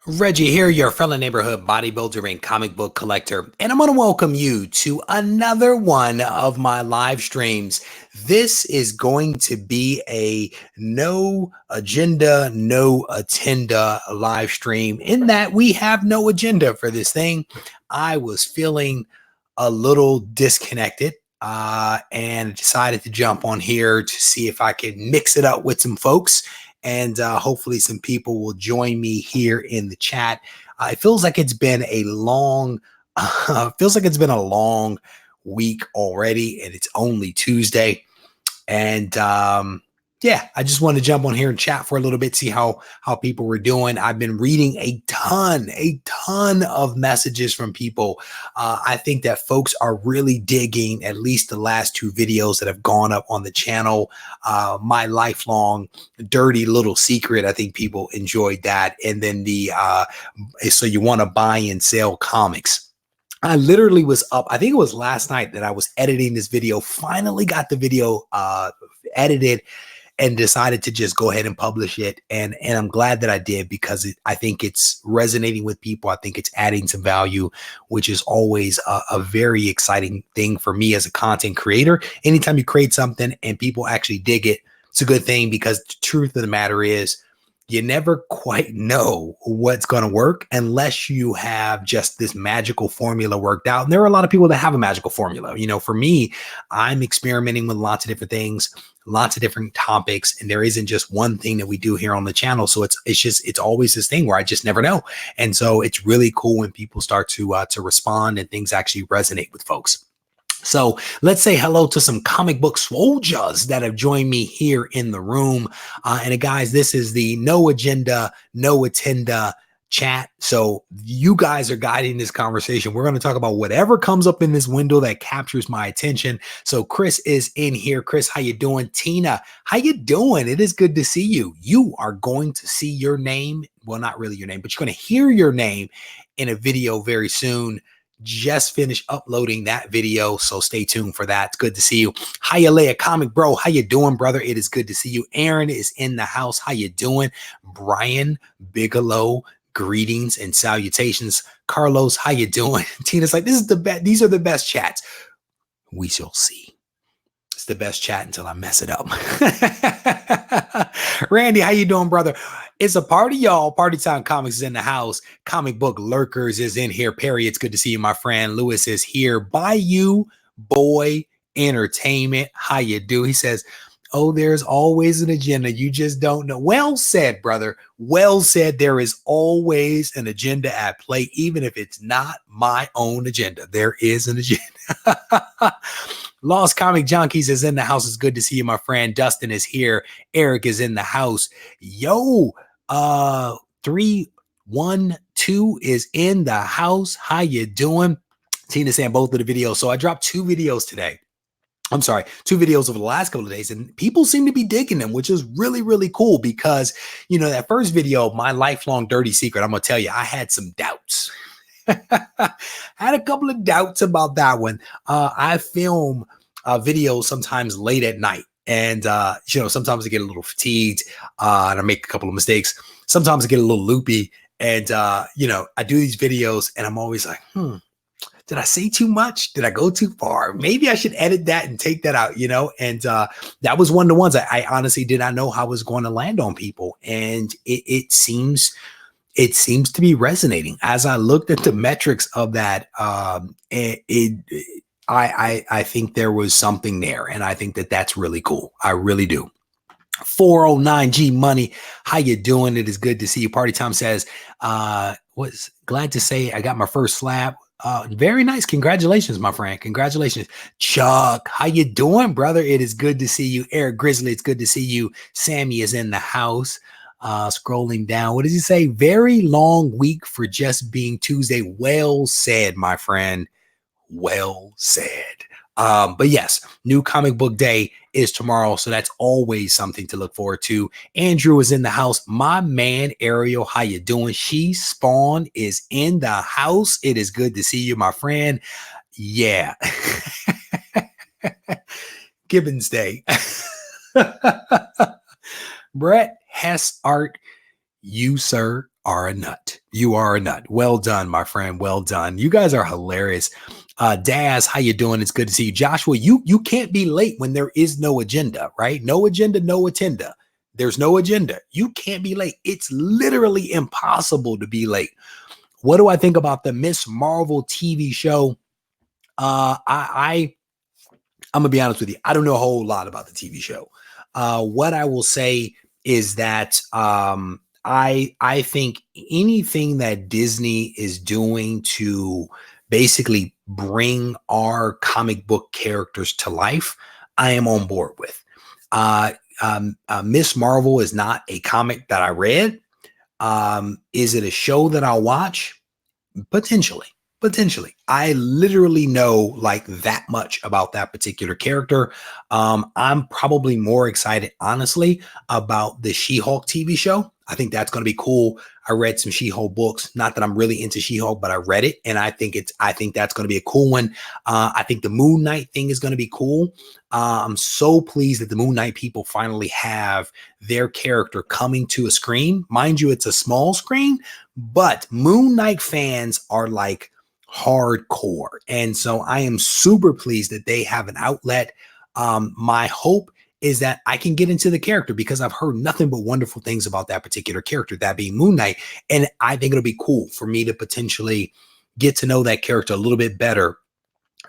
Reggie here, your fellow neighborhood bodybuilder and comic book collector, and I'm going to welcome you to another one of my live streams. This is going to be a no agenda, no attenda live stream in that we have no agenda for this thing. I was feeling a little disconnected and decided to jump on here to see if I could mix it up with some folks and hopefully some people will join me here in the chat. It feels like it's been a long week already, and it's only Tuesday. And yeah, I just wanted to jump on here and chat for a little bit, see how people were doing. I've been reading a ton of messages from people. I think that folks are really digging at least the last two videos that have gone up on the channel. My lifelong dirty little secret, I think people enjoyed that. And then the so you want to buy and sell comics. I literally was up, I think it was last night that I was editing this video, finally got the video edited and decided to just go ahead and publish it. And I'm glad that I did because I think it's resonating with people. I think it's adding some value, which is always a very exciting thing for me as a content creator. Anytime you create something and people actually dig it, it's a good thing because the truth of the matter is, you never quite know what's going to work unless you have just this magical formula worked out. And there are a lot of people that have a magical formula. You know, for me, I'm experimenting with lots of different things, lots of different topics, and there isn't just one thing that we do here on the channel. So it's always this thing where I just never know. And so it's really cool when people start to respond and things actually resonate with folks. So let's say hello to some comic book soldiers that have joined me here in the room. And guys, this is the no agenda, no attenda chat. So you guys are guiding this conversation. We're going to talk about whatever comes up in this window that captures my attention. So Chris is in here. Chris, how you doing? Tina, how you doing? It is good to see you. You are going to see your name. Well, not really your name, but you're going to hear your name in a video very soon. Just finished uploading that video, so stay tuned for that. It's good to see you. Hiya, Comic Bro, how you doing, brother? It is good to see you. Aaron is in the house. How you doing? Brian Bigelow, greetings and salutations. Carlos, how you doing? Tina's like, this is the best. These are the best chats. We shall see. It's the best chat until I mess it up. Randy, how you doing, brother? It's a party, y'all. Party Time Comics is in the house. Comic Book Lurkers is in here. Perry, it's good to see you, my friend. Lewis is here. Bayou Boy Entertainment, how you do? He says, oh, there's always an agenda. You just don't know. Well said, brother. Well said. There is always an agenda at play, even if it's not my own agenda. There is an agenda. Lost Comic Junkies is in the house. It's good to see you, my friend. Dustin is here. Eric is in the house. Yo, 312 is in the house. How you doing? Tina saying both of the videos. So I dropped two videos today. I'm sorry, two videos over the last couple of days, and people seem to be digging them, which is really, really cool because, you know, that first video, my lifelong dirty secret, I'm going to tell you, I had some doubts. Had a couple of doubts about that one. I film videos sometimes late at night, and you know, sometimes I get a little fatigued and I make a couple of mistakes. Sometimes I get a little loopy, and you know, I do these videos and I'm always like, did I say too much? Did I go too far? Maybe I should edit that and take that out, you know? And that was one of the ones I honestly did not know how I was going to land on people. And it seems to be resonating. As I looked at the metrics of that, I think there was something there. And I think that that's really cool. I really do. 409G Money, how you doing? It is good to see you. Party Time says, was glad to say I got my first slab. Very nice. Congratulations, my friend. Congratulations. Chuck, how you doing, brother? It is good to see you. Eric Grizzly, it's good to see you. Sammy is in the house. Scrolling down. What does he say? Very long week for just being Tuesday. Well said, my friend. Well said. But yes, new comic book day is tomorrow. So that's always something to look forward to. Andrew is in the house. My man, Ariel, how you doing? She Spawn is in the house. It is good to see you, my friend. Yeah. Gibbons Day. Brett Hess Art, you, sir, are a nut. You are a nut. Well done, my friend. Well done. You guys are hilarious. Daz, how you doing? It's good to see you. Joshua, you can't be late when there is no agenda, right? No agenda, no attenda. There's no agenda. You can't be late. It's literally impossible to be late. What do I think about the Miss Marvel TV show? I'm gonna be honest with you. I don't know a whole lot about the TV show. What I will say is that I think anything that Disney is doing to basically bring our comic book characters to life, I am on board with. Miss Marvel is not a comic that I read. Is it a show that I'll watch? Potentially. I literally know like that much about that particular character. I'm probably more excited, honestly, about the She-Hulk TV show. I think that's going to be cool. I read some She-Hulk books. Not that I'm really into She-Hulk, but I read it, and I think that's going to be a cool one. I think the Moon Knight thing is going to be cool. I'm so pleased that the Moon Knight people finally have their character coming to a screen. Mind you, it's a small screen, but Moon Knight fans are like hardcore. And so I am super pleased that they have an outlet. My hope is that I can get into the character because I've heard nothing but wonderful things about that particular character, that being Moon Knight. And I think it'll be cool for me to potentially get to know that character a little bit better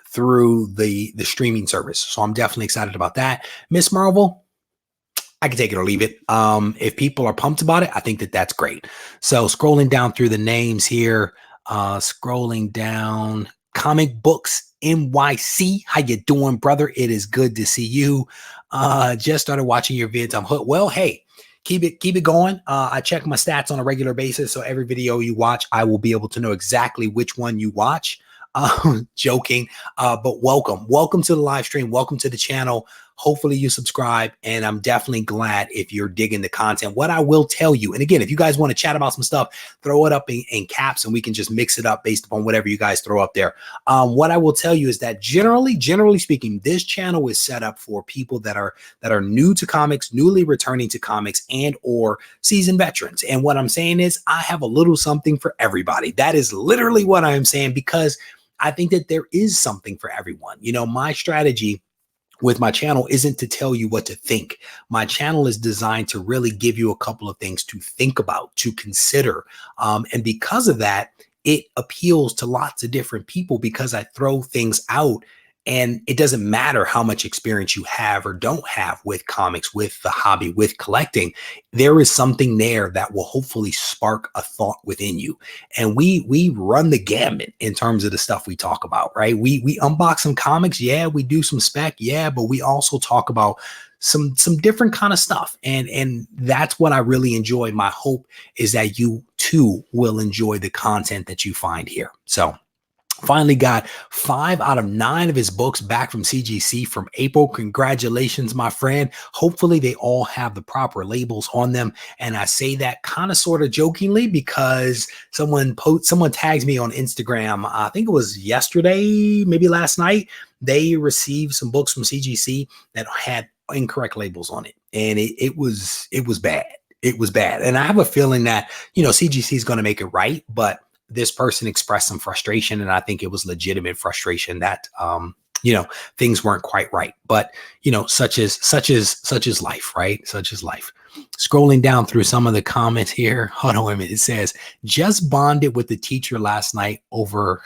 through the streaming service. So I'm definitely excited about that. Miss Marvel, I can take it or leave it. If people are pumped about it, I think that that's great. So scrolling down through the names here, scrolling down, Comic Books NYC. How you doing, brother? It is good to see you. Just started watching your vids. I'm hooked. Well, hey, keep it going. I check my stats on a regular basis. So every video you watch, I will be able to know exactly which one you watch. Joking, but welcome to the live stream. Welcome to the channel. Hopefully you subscribe, and I'm definitely glad if you're digging the content. What I will tell you, and again, if you guys want to chat about some stuff, throw it up in caps and we can just mix it up based upon whatever you guys throw up there. What I will tell you is that generally speaking, this channel is set up for people that are new to comics, newly returning to comics, and or seasoned veterans. And what I'm saying is I have a little something for everybody. That is literally what I am saying, because I think that there is something for everyone. You know, my strategy with my channel isn't to tell you what to think. My channel is designed to really give you a couple of things to think about, to consider. And because of that, it appeals to lots of different people because I throw things out. And it doesn't matter how much experience you have or don't have with comics, with the hobby, with collecting. There is something there that will hopefully spark a thought within you. And we run the gamut in terms of the stuff we talk about, right? We unbox some comics. Yeah, we do some spec. Yeah, but we also talk about some different kind of stuff. And that's what I really enjoy. My hope is that you too will enjoy the content that you find here. So finally got 5 out of 9 of his books back from CGC from April. Congratulations, my friend. Hopefully they all have the proper labels on them. And I say that kind of sort of jokingly because someone tags me on Instagram. I think it was yesterday, maybe last night. They received some books from CGC that had incorrect labels on it. And it was bad. It was bad. And I have a feeling that, you know, CGC is going to make it right, but this person expressed some frustration, and I think it was legitimate frustration that, you know, things weren't quite right. But, you know, such is life, right? Such is life. Scrolling down through some of the comments here. Hold on a minute. It says, just bonded with the teacher last night over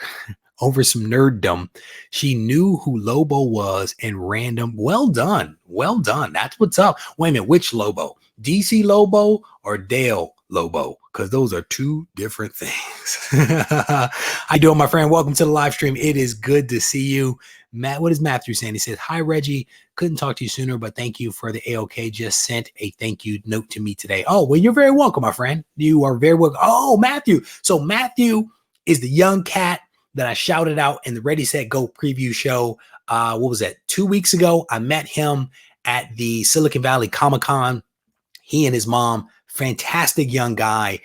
some nerddom. She knew who Lobo was and random. Well done. Well done. That's what's up. Wait a minute. Which Lobo? DC Lobo or Dale Lobo? Because those are two different things. How you doing, my friend? Welcome to the live stream. It is good to see you. Matt, what is Matthew saying? He says, hi, Reggie. Couldn't talk to you sooner, but thank you for the AOK. Just sent a thank you note to me today. Oh, well, you're very welcome, my friend. You are very welcome. Oh, Matthew. So Matthew is the young cat that I shouted out in the Ready, Set, Go preview show. What was that? 2 weeks ago, I met him at the Silicon Valley Comic-Con. He and his mom, fantastic young guy.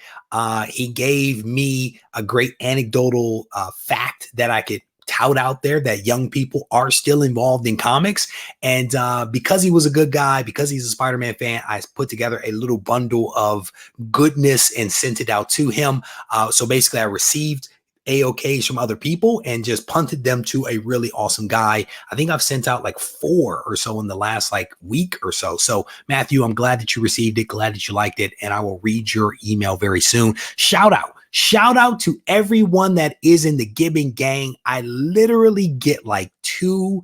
He gave me a great anecdotal fact that I could tout out there that young people are still involved in comics. And because he was a good guy, because he's a Spider-Man fan, I put together a little bundle of goodness and sent it out to him. So basically I received AOKs from other people and just punted them to a really awesome guy. I think I've sent out like 4 or so in the last like week or so. So Matthew, I'm glad that you received it. Glad that you liked it. And I will read your email very soon. Shout out to everyone that is in the Gibbon gang. I literally get like 2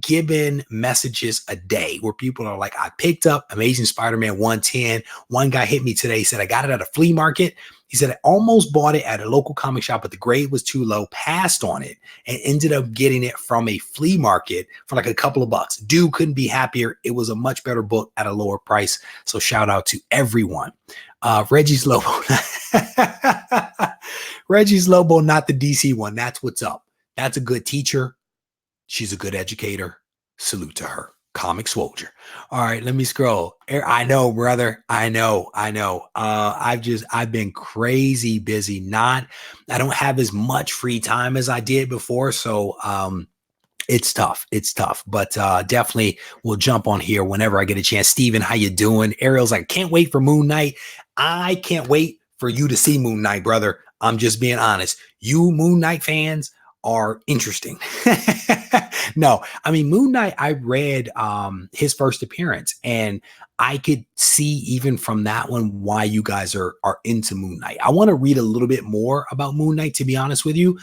Gibbon messages a day where people are like, I picked up Amazing Spider-Man 110. One guy hit me today, said, I got it at a flea market. He said, I almost bought it at a local comic shop, but the grade was too low, passed on it, and ended up getting it from a flea market for like a couple of bucks. Dude couldn't be happier. It was a much better book at a lower price. So shout out to everyone. Reggie's Lobo. Reggie's Lobo, not the DC one. That's what's up. That's a good teacher. She's a good educator. Salute to her. Comic Soldier. All right, let me scroll. I know, brother. I know. I've been crazy busy. I don't have as much free time as I did before. So it's tough. But definitely we'll jump on here whenever I get a chance. Steven, how you doing? Ariel's like, can't wait for Moon Knight. I can't wait for you to see Moon Knight, brother. I'm just being honest. You Moon Knight fans are interesting. No, I mean, Moon Knight, I read his first appearance, and I could see even from that one why you guys are into Moon Knight. I want to read a little bit more about Moon Knight, to be honest with you,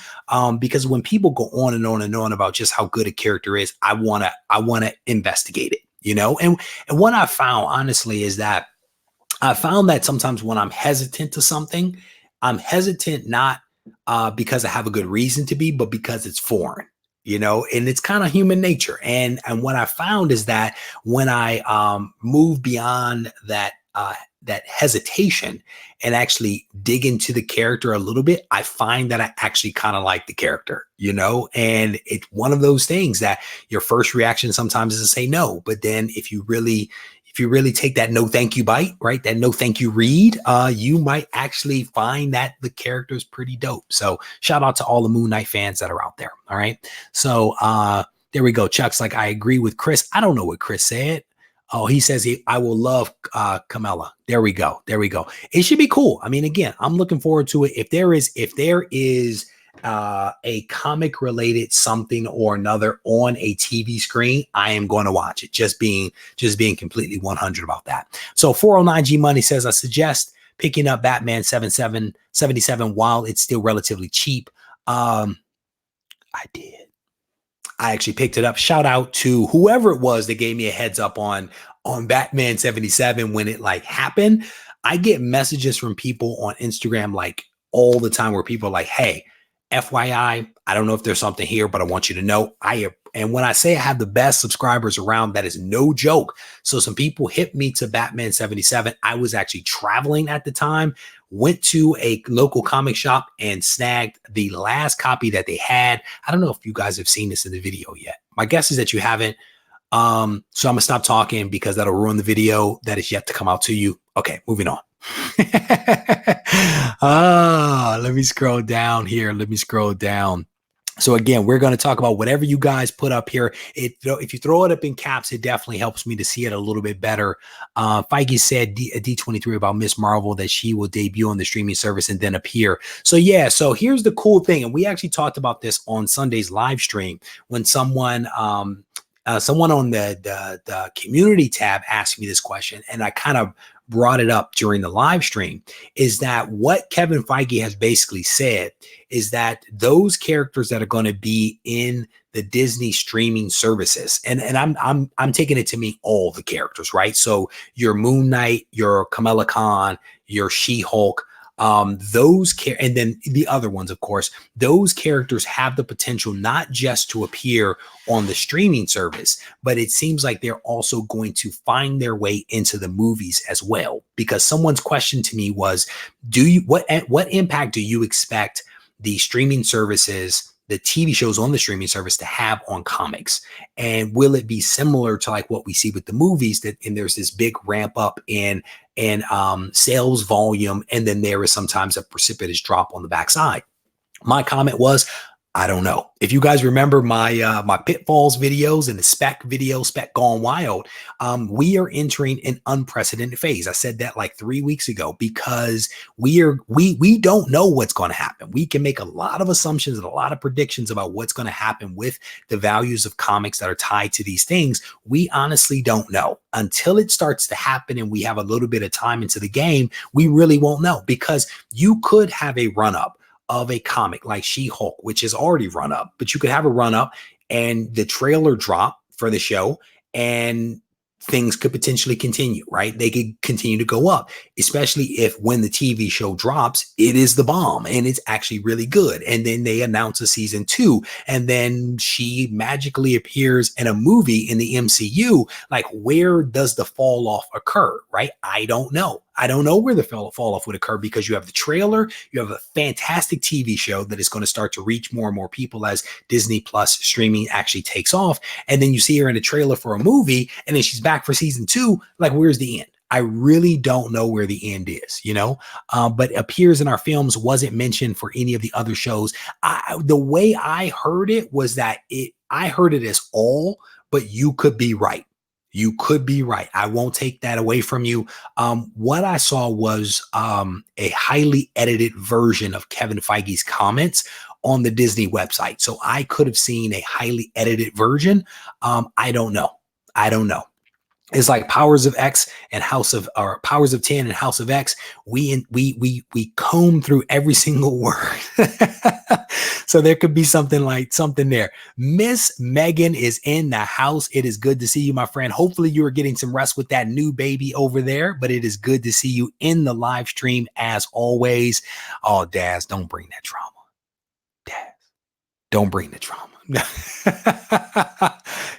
because when people go on and on and on about just how good a character is, I want to investigate it, you know? And what I found, honestly, is that I found that sometimes when I'm hesitant to something, I'm hesitant not because I have a good reason to be, but because it's foreign, you know, and it's kind of human nature. And what I found is that when I move beyond that hesitation and actually dig into the character a little bit, I find that I actually kind of like the character, you know, and it's one of those things that your first reaction sometimes is to say no. But then if you really take that no thank you bite, right? That no thank you read, you might actually find that the character is pretty dope. So shout out to all the Moon Knight fans that are out there. All right. So there we go. Chuck's like, I agree with Chris. I don't know what Chris said. Oh, he says I will love Kamala. There we go. It should be cool. I mean, again, I'm looking forward to it. If there is a comic related something or another on a TV screen, I am going to watch it. Just being completely 100 about that. So 409G Money says, I suggest picking up Batman 77 while it's still relatively cheap. I did. I actually picked it up. Shout out to whoever it was that gave me a heads up on Batman 77 when it like happened. I get messages from people on Instagram like all the time where people are like, hey, FYI, I don't know if there's something here, but I want you to know and when I say I have the best subscribers around, that is no joke. So some people hit me to Batman 77. I was actually traveling at the time, went to a local comic shop and snagged the last copy that they had. I don't know if you guys have seen this in the video yet. My guess is that you haven't. So I'm gonna stop talking because that'll ruin the video that is yet to come out to you. Okay, moving on. Let me scroll down here. So again, we're going to talk about whatever you guys put up here. If you throw it up in caps, it definitely helps me to see it a little bit better. Feige said D23 about Miss Marvel that she will debut on the streaming service and then appear. So yeah, so here's the cool thing. And we actually talked about this on Sunday's live stream when someone on the community tab asked me this question, and I kind of brought it up during the live stream, is that what Kevin Feige has basically said is that those characters that are going to be in the Disney streaming services, and I'm taking it to mean all the characters, right? So your Moon Knight, your Kamala Khan, your She-Hulk, and then the other ones, of course, those characters have the potential not just to appear on the streaming service, but it seems like they're also going to find their way into the movies as well. Because someone's question to me was, what impact do you expect the streaming services, the TV shows on the streaming service, to have on comics? And will it be similar to like what we see with the movies, and there's this big ramp up in sales volume, and then there is sometimes a precipitous drop on the backside? My comment was, I don't know. If you guys remember my my pitfalls videos and the spec video, spec gone wild, we are entering an unprecedented phase. I said that like 3 weeks ago because we don't know what's going to happen. We can make a lot of assumptions and a lot of predictions about what's going to happen with the values of comics that are tied to these things. We honestly don't know until it starts to happen and we have a little bit of time into the game. We really won't know because you could have a run up of a comic like She-Hulk, which is already run up, but you could have a run up and the trailer drop for the show and things could potentially continue, right? They could continue to go up, especially if when the TV show drops, it is the bomb and it's actually really good. And then they announce a season 2 and then she magically appears in a movie in the MCU. Like, where does the fall off occur, right? I don't know. I don't know where the fall off would occur because you have the trailer, you have a fantastic TV show that is going to start to reach more and more people as Disney Plus streaming actually takes off. And then you see her in a trailer for a movie and then she's back for season 2. Like, where's the end? I really don't know where the end is, you know, but appears in our films, wasn't mentioned for any of the other shows. The way I heard it was that I heard it as all, but you could be right. You could be right. I won't take that away from you. What I saw was a highly edited version of Kevin Feige's comments on the Disney website. So I could have seen a highly edited version. I don't know. I don't know. It's like Powers of X and or Powers of 10 and House of X. We comb through every single word. So there could be something there. Miss Megan is in the house. It is good to see you, my friend. Hopefully you are getting some rest with that new baby over there, but it is good to see you in the live stream as always. Oh, Daz, don't bring that trauma. Daz, don't bring the trauma.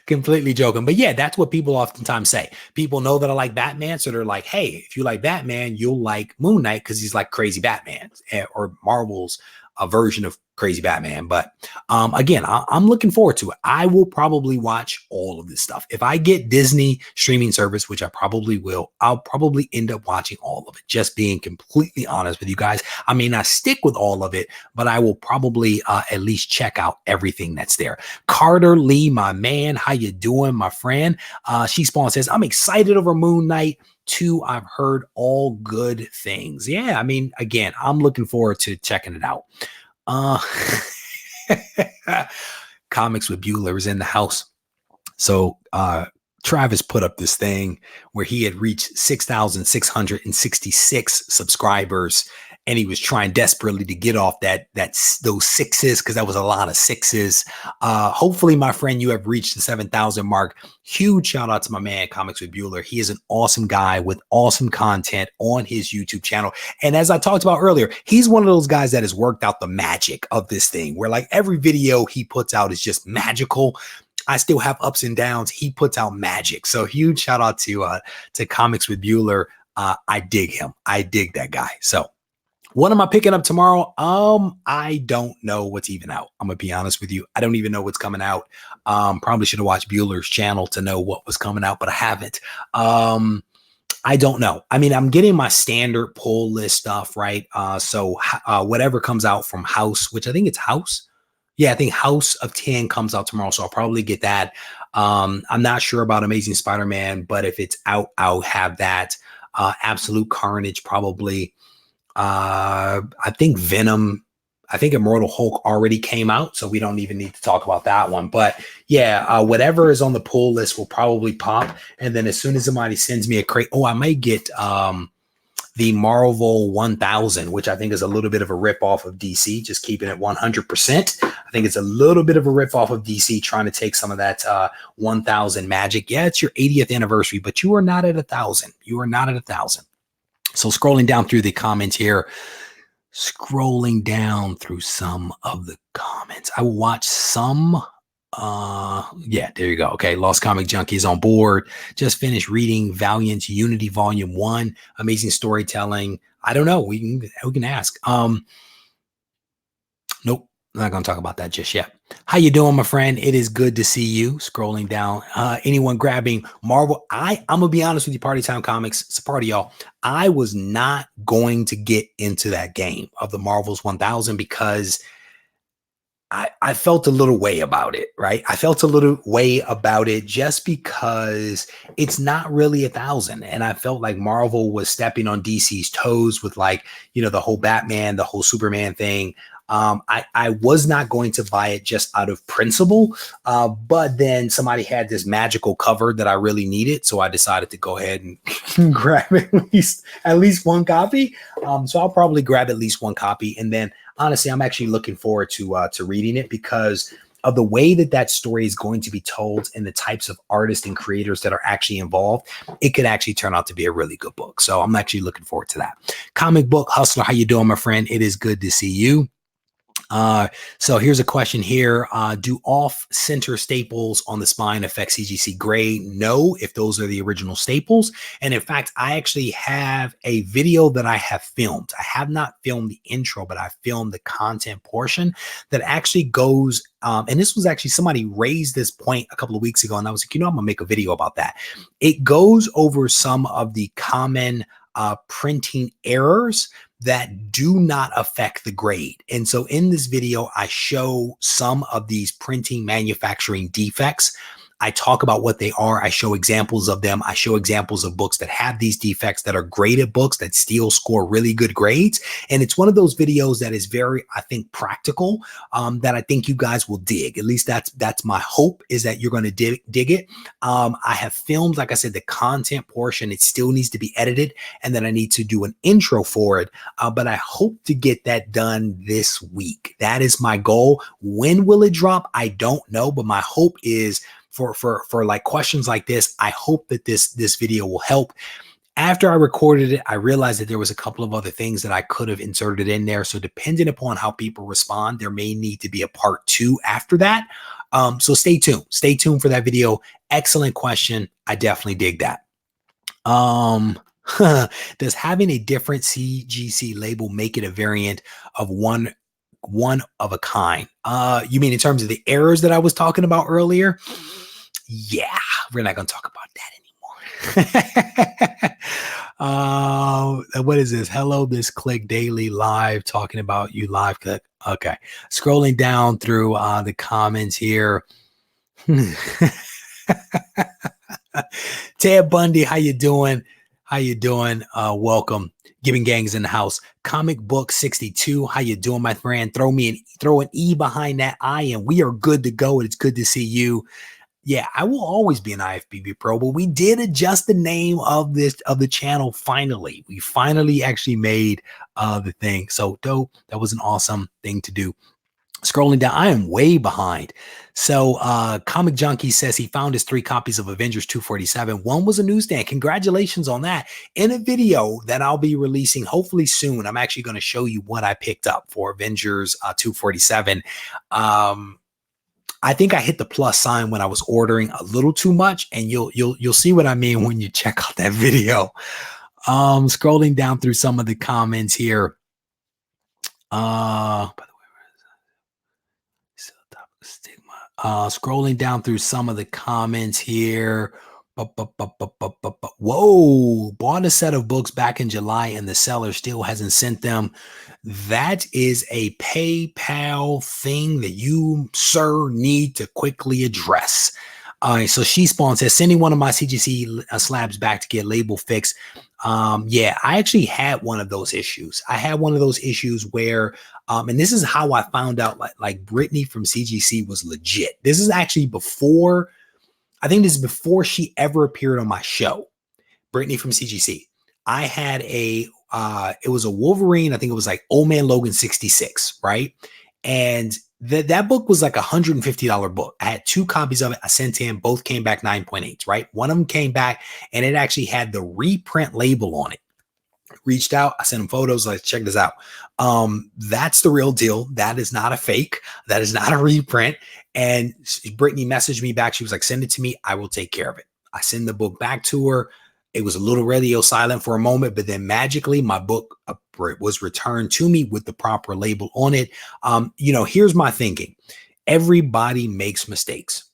Completely joking. But yeah, that's what people oftentimes say. People know that I like Batman. So they're like, hey, if you like Batman, you'll like Moon Knight because he's like crazy Batman, or Marvel's a version of crazy Batman. But again, I'm looking forward to it. I will probably watch all of this stuff. If I get Disney streaming service, which I probably will, I'll probably end up watching all of it. Just being completely honest with you guys. I may not stick with all of it, but I will probably at least check out everything that's there. Carter Lee, my man, how you doing, my friend? She Spawn says, I'm excited over Moon Knight 2. I've heard all good things. Yeah, I mean, again, I'm looking forward to checking it out. Comics with Bueller is in the house. So Travis put up this thing where he had reached 6,666 subscribers, and he was trying desperately to get off those sixes because that was a lot of sixes. Hopefully, my friend, you have reached the 7,000 mark. Huge shout out to my man, Comics with Bueller. He is an awesome guy with awesome content on his YouTube channel. And as I talked about earlier, he's one of those guys that has worked out the magic of this thing where like every video he puts out is just magical. I still have ups and downs. He puts out magic. So huge shout out to Comics with Bueller. I dig him. I dig that guy. So what am I picking up tomorrow? I don't know what's even out. I'm gonna be honest with you. I don't even know what's coming out. Probably should have watched Bueller's channel to know what was coming out, but I haven't. I don't know. I mean, I'm getting my standard pull list stuff, right? So whatever comes out from House, which I think it's House. Yeah, I think House of 10 comes out tomorrow, so I'll probably get that. I'm not sure about Amazing Spider-Man, but if it's out, I'll have that. Absolute Carnage, probably. I think Venom, I think Immortal Hulk already came out, so we don't even need to talk about that one. But yeah, whatever is on the pull list will probably pop. And then as soon as somebody sends me a crate, I may get the Marvel 1000, which I think is a little bit of a rip off of DC, just keeping it 100%. I think it's a little bit of a rip off of DC, trying to take some of that 1000 magic. Yeah, it's your 80th anniversary, but you are not at 1,000. You are not at 1,000. So scrolling down through the comments here, scrolling down through some of the comments. I will watch some. Yeah, there you go. Okay, Lost Comic Junkie is on board. Just finished reading Valiant's Unity Volume 1. Amazing storytelling. I don't know. We can ask. Nope. I'm not going to talk about that just yet. How you doing, my friend? It is good to see you. Scrolling down. Anyone grabbing Marvel? I'm going to be honest with you, Party Time Comics. It's a party, y'all. I was not going to get into that game of the Marvels 1000 because I felt a little way about it, right? I felt a little way about it just because it's not really 1,000. And I felt like Marvel was stepping on DC's toes with like, the whole Batman, the whole Superman thing. I was not going to buy it just out of principle, but then somebody had this magical cover that I really needed, so I decided to go ahead and grab at least one copy. So I'll probably grab at least one copy, and then honestly, I'm actually looking forward to reading it because of the way that story is going to be told and the types of artists and creators that are actually involved. It could actually turn out to be a really good book. So I'm actually looking forward to that. Comic Book Hustler, how you doing, my friend? It is good to see you. So here's a question here. Do off-center staples on the spine affect CGC grade? No, if those are the original staples. And in fact, I actually have a video that I have filmed. I have not filmed the intro, but I filmed the content portion that actually goes, and this was actually somebody raised this point a couple of weeks ago, and I was like, I'm gonna make a video about that. It goes over some of the common printing errors that do not affect the grade. And so in this video, I show some of these printing manufacturing defects. I talk about what they are. I show examples of them. I show examples of books that have these defects that are graded books that still score really good grades. And it's one of those videos that is very, I think, practical, that I think you guys will dig. At least that's my hope, is that you're going to dig it. I have filmed, like I said, the content portion. It still needs to be edited, and then I need to do an intro for it. But I hope to get that done this week. That is my goal. When will it drop? I don't know, but my hope is for like questions like this, I hope that this video will help. After I recorded it, I realized that there was a couple of other things that I could have inserted in there. So depending upon how people respond, there may need to be a part 2 after that. So stay tuned. Stay tuned for that video. Excellent question. I definitely dig that. Does having a different CGC label make it a variant of one of a kind? You mean in terms of the errors that I was talking about earlier? Yeah, we're not going to talk about that anymore. What is this? Hello, this Click Daily Live, talking about you live. Okay. Scrolling down through the comments here. Ted Bundy, how you doing? How you doing? Welcome. Giving Gangs in the house. Comic Book 62. How you doing, my friend? Throw an E behind that I, and we are good to go. It's good to see you. Yeah, I will always be an IFBB pro, but we did adjust the name of the channel. Finally, we finally actually made the thing. So dope. That was an awesome thing to do. Scrolling down, I am way behind. So Comic Junkie says he found his 3 copies of Avengers 247. One was a newsstand. Congratulations on that. In a video that I'll be releasing hopefully soon, I'm actually going to show you what I picked up for Avengers 247. I think I hit the plus sign when I was ordering a little too much, and you'll see what I mean when you check out that video. Scrolling down through some of the comments here. By the way, stigma. Scrolling down through some of the comments here. Whoa, bought a set of books back in July and the seller still hasn't sent them. That is a PayPal thing that you, sir, need to quickly address. All right, so She Spawn says, sending one of my CGC slabs back to get label fixed. Yeah, I actually had one of those issues. I had one of those issues where, and this is how I found out like Brittany from CGC was legit. This is actually before, I think this is before she ever appeared on my show. Brittany from CGC. I had it was a Wolverine. I think it was like Old Man Logan 66, right? And that book was like $150 book. I had 2 copies of it. I sent in, both came back 9.8s, right? One of them came back and it actually had the reprint label on it. Reached out, I sent him photos, like, check this out. That's the real deal. That is not a fake. That is not a reprint. And Brittany messaged me back. She was like, send it to me. I will take care of it. I send the book back to her. It was a little radio silent for a moment, but then magically my book was returned to me with the proper label on it. Here's my thinking. Everybody makes mistakes.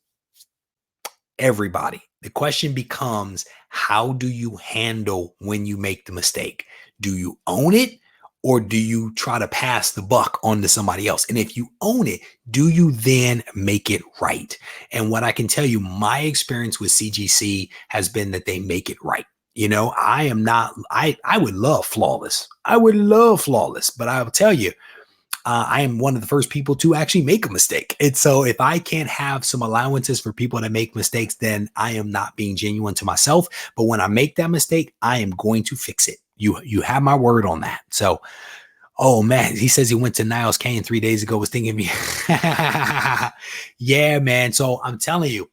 Everybody. The question becomes, how do you handle when you make the mistake? Do you own it, or do you try to pass the buck on to somebody else? And if you own it, do you then make it right? And what I can tell you, my experience with CGC has been that they make it right. You know, I am not, I would love flawless. I would love flawless, but I'll tell you, I am one of the first people to actually make a mistake. And so if I can't have some allowances for people to make mistakes, then I am not being genuine to myself. But when I make that mistake, I am going to fix it. You have my word on that. So, oh man, he says he went to Niles Canyon 3 days ago, was thinking me. Yeah, man. So I'm telling you,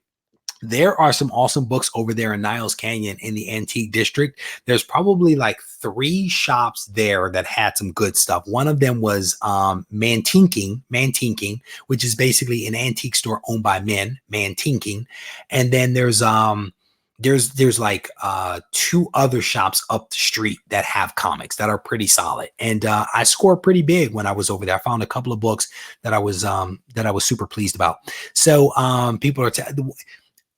there are some awesome books over there in Niles Canyon in the antique district. There's probably like 3 shops there that had some good stuff. One of them was Mantinking, which is basically an antique store owned by men, Mantinking. And then there's like 2 other shops up the street that have comics that are pretty solid. And I scored pretty big when I was over there. I found a couple of books that I was super pleased about. So people are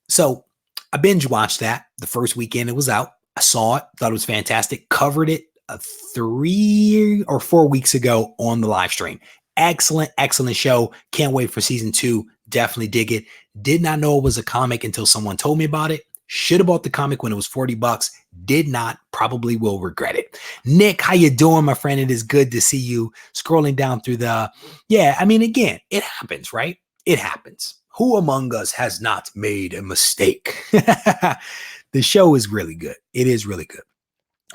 so I binge watched that the first weekend it was out. I saw it, thought it was fantastic. Covered it 3 or 4 weeks ago on the live stream. Excellent show. Can't wait for season 2. Definitely dig it. Did not know it was a comic until someone told me about it. Should have bought the comic when it was $40. Did not. Probably will regret it. Nick, how you doing, my friend? It is good to see you. Scrolling down through yeah, I mean, again, it happens, right? It happens. Who among us has not made a mistake? The show is really good. It is really good.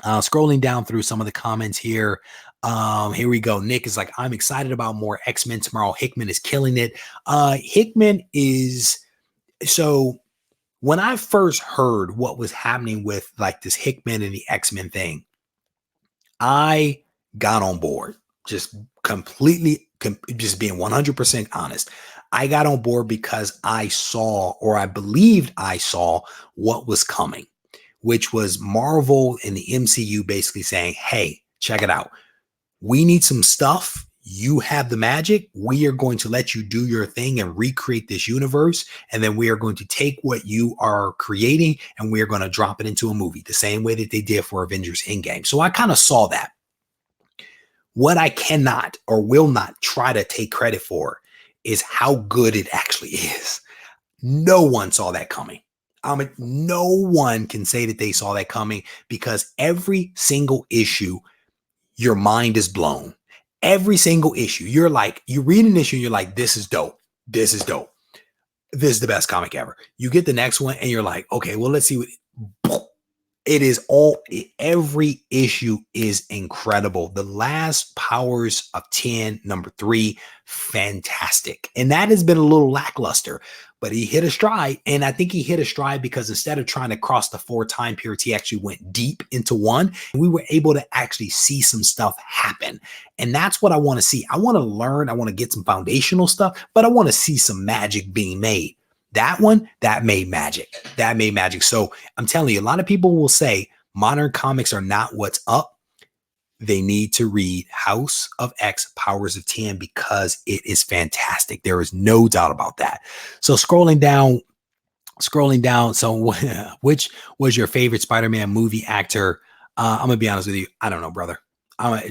Scrolling down through some of the comments here. Here we go. Nick is like, I'm excited about more X-Men tomorrow. Hickman is killing it. Hickman is, so when I first heard what was happening with like this Hickman and the X-Men thing, I got on board. Just completely, just being 100% honest. I got on board because I saw, or I believed I saw, what was coming, which was Marvel and the MCU basically saying, hey, check it out. We need some stuff. You have the magic. We are going to let you do your thing and recreate this universe. And then we are going to take what you are creating and we are going to drop it into a movie the same way that they did for Avengers Endgame. So I kind of saw that. What I cannot or will not try to take credit for is how good it actually is. No one saw that coming. No one can say that they saw that coming because every single issue, your mind is blown. Every single issue, you're like, you read an issue, you're like, this is dope. This is dope. This is the best comic ever. You get the next one and you're like, okay, well, let's see what it is. Every issue is incredible. The Last Powers of 10, number 3, fantastic. And that has been a little lackluster, but he hit a stride. And I think he hit a stride because instead of trying to cross the 4 time periods, he actually went deep into one. And we were able to actually see some stuff happen. And that's what I want to see. I want to learn. I want to get some foundational stuff, but I want to see some magic being made. That one, that made magic. That made magic. So I'm telling you, a lot of people will say modern comics are not what's up. They need to read House of X, Powers of 10, because it is fantastic. There is no doubt about that. So scrolling down. So which was your favorite Spider-Man movie actor? I'm going to be honest with you. I don't know, brother. I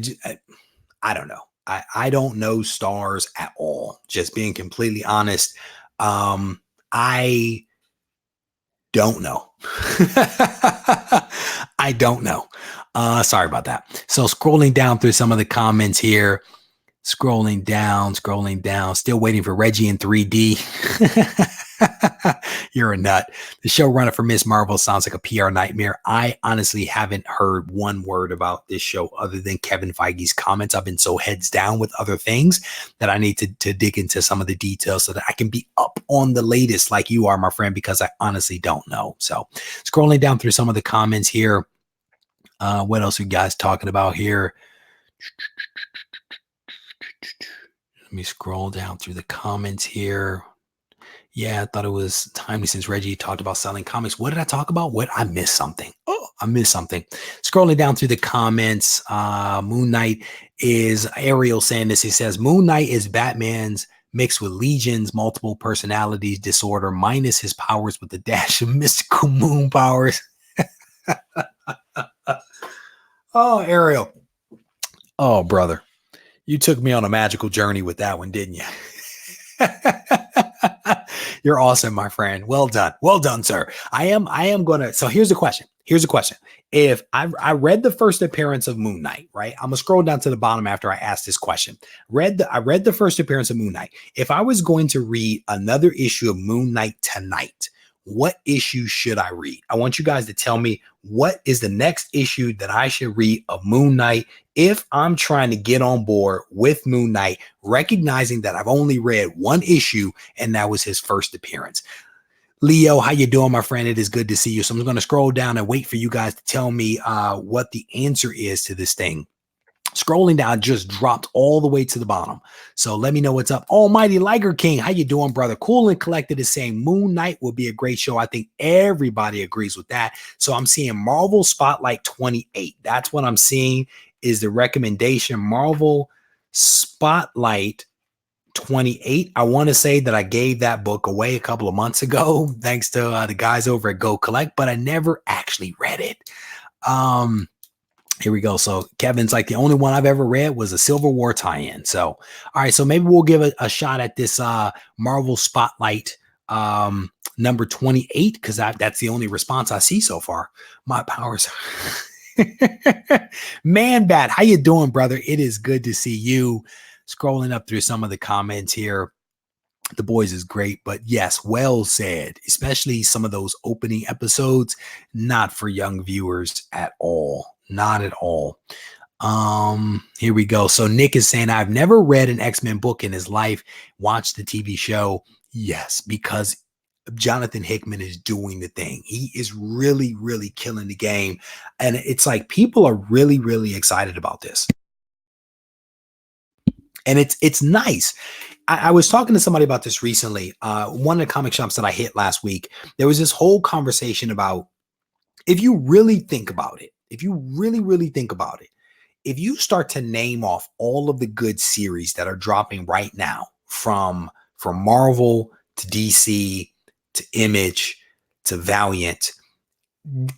don't know. I don't know stars at all. Just being completely honest. I don't know. I don't know. Sorry about that. So scrolling down through some of the comments here, scrolling down, still waiting for Regie in 3D. You're a nut. The showrunner for Miss Marvel sounds like a PR nightmare. I honestly haven't heard one word about this show other than Kevin Feige's comments. I've been so heads down with other things that I need to dig into some of the details so that I can be up on the latest like you are, my friend, because I honestly don't know. So scrolling down through some of the comments here. What else are you guys talking about here? Let me scroll down through the comments here. Yeah, I thought it was timely since Regie talked about selling comics. What did I talk about? What? I missed something. Oh, I missed something. Scrolling down through the comments, Moon Knight is Ariel saying this. He says, Moon Knight is Batman's mixed with Legion's multiple personalities disorder minus his powers with the dash of mystical moon powers. Oh, Ariel. Oh, brother, you took me on a magical journey with that one, didn't you? You're awesome, my friend. Well done. Well done, sir. I am gonna. So here's the question. Here's the question. If I read the first appearance of Moon Knight, right? I'm gonna scroll down to the bottom after I ask this question. I read the first appearance of Moon Knight. If I was going to read another issue of Moon Knight tonight, what issue should I read? I want you guys to tell me what is the next issue that I should read of Moon Knight if I'm trying to get on board with Moon Knight, recognizing that I've only read one issue and that was his first appearance. Leo, how you doing, my friend? It is good to see you. So I'm going to scroll down and wait for you guys to tell me what the answer is to this thing. Scrolling down, just dropped all the way to the bottom. So let me know what's up. Almighty Liger King, how you doing, brother? Cool and Collected is saying Moon Knight will be a great show. I think everybody agrees with that. So I'm seeing Marvel Spotlight 28. That's what I'm seeing is the recommendation. Marvel Spotlight 28. I want to say that I gave that book away a couple of months ago, thanks to the guys over at Go Collect, but I never actually read it. Here we go. So Kevin's like, the only one I've ever read was a Civil War tie-in. So, all right. So maybe we'll give a shot at this Marvel Spotlight number 28, because that's the only response I see so far. My powers. Man Bat, how you doing, brother? It is good to see you. Scrolling up through some of the comments here. The Boys is great, but yes, well said, especially some of those opening episodes, not for young viewers at all. Not at all. Here we go. So Nick is saying, I've never read an X-Men book in his life. Watched the TV show. Yes, because Jonathan Hickman is doing the thing. He is really, really killing the game. And it's like people are really, really excited about this. And it's nice. I was talking to somebody about this recently. One of the comic shops that I hit last week, there was this whole conversation about, if you really think about it, if you really, really think about it, if you start to name off all of the good series that are dropping right now, from Marvel to DC to Image to Valiant,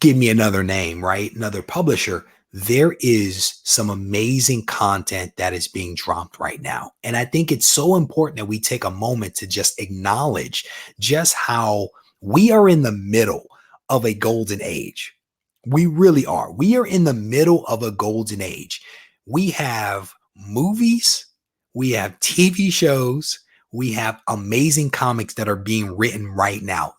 give me another name, right? Another publisher. There is some amazing content that is being dropped right now. And I think it's so important that we take a moment to just acknowledge just how we are in the middle of a golden age. We really are. We are in the middle of a golden age. We have movies, we have TV shows, we have amazing comics that are being written right now.